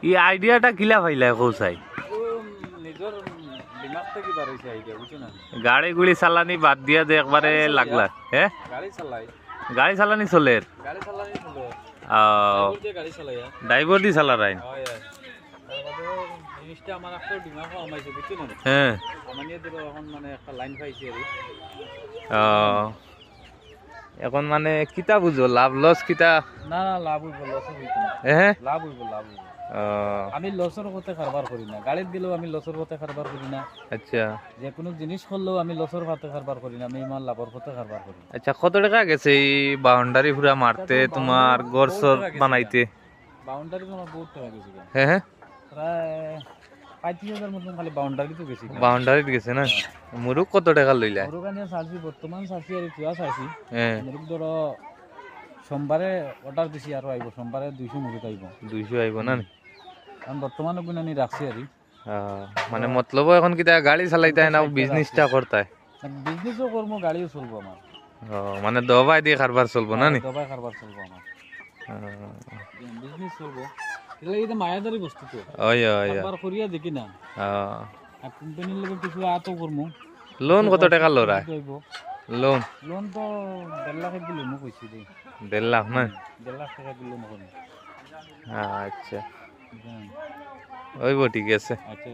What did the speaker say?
এই আইডিয়াটা কিলা পাইলা কৌসাই? নিজের দিমাগ থেকে বার হইছে আইডিয়া, বুঝছো না? গাড়ি গুড়ি চালানি বাদ দিয়া যে একবারে লাগলা, হ্যাঁ? গাড়ি চালাই, গাড়ি চালানি চলে? গাড়ি চালাই চলে। গাড়ি চালাই ড্রাইভার দি চালা রাই? হয় জিনিসটা আমার একটা দিমাগ আমাইছে, বুঝছো না? হ্যাঁ, আমানিয়ে দিল এখন মানে একটা লাইন পাইছি আর এখন মানে কিতা বুঝো, লাভ লস কিতা? না না, লাভ হইব, লস হইব না। হ্যাঁ, লাভ হইব, লাভ হইব। আমি লসের পথে কারবার করি না, গাড়িত গেলেও আমি লসের পথে কারবার করি না। আচ্ছা, যে কোনো জিনিস করলেও আমি লসের পথে কারবার করি না, আমি ইমান লাভের পথে কারবার করি। আচ্ছা, কত টাকা গেছে এই বাউন্ডারি পুরা মারতে, তোমার ঘর সর বানাইতে? বাউন্ডারি আমার বহুত টাকা গেছে, হ্যাঁ হ্যাঁ, প্রায় 35,000 মতন খালি বাউন্ডারি তো গেছি। বাউন্ডারিত গেছে না? মুরুক কত টাকা লইলা? মুরুগানিয়া সার্সি বর্তমান সার্সি আর চুয়া সার্সি। হ্যাঁ, মুরুগ ধরো সোমবারে অর্ডার দিছি, আর আইব সোমবারে 200 মুরুগ আইব। 200 আইব না? কারণ বর্তমানে গুণানি রাখছি আর মানে মতলব এখন কিতা গাড়ি চালাইতে না বিজনেসটা করতে? বিজনেসও করবো, গাড়িও চলবো আমার। মানে দবাই দিয়ে কারবার চলবো না নি? দবাই কারবার চলবো আমার, বিজনেস চলবো। এটা মায়াদারি বস্তু তো, ওই ওই কারবার করিয়া দেখি না। আর কোম্পানির লগে কিছু আতো করবো। লোন কত টাকা লরা? লোন লোন তো 1.5 লাখ দিলে মোক কইছি দে। 1.5 লাখ না? 1.5 লাখ টাকা দিলে মোক। আচ্ছা, ওইব ঠিক আছে। আচ্ছা।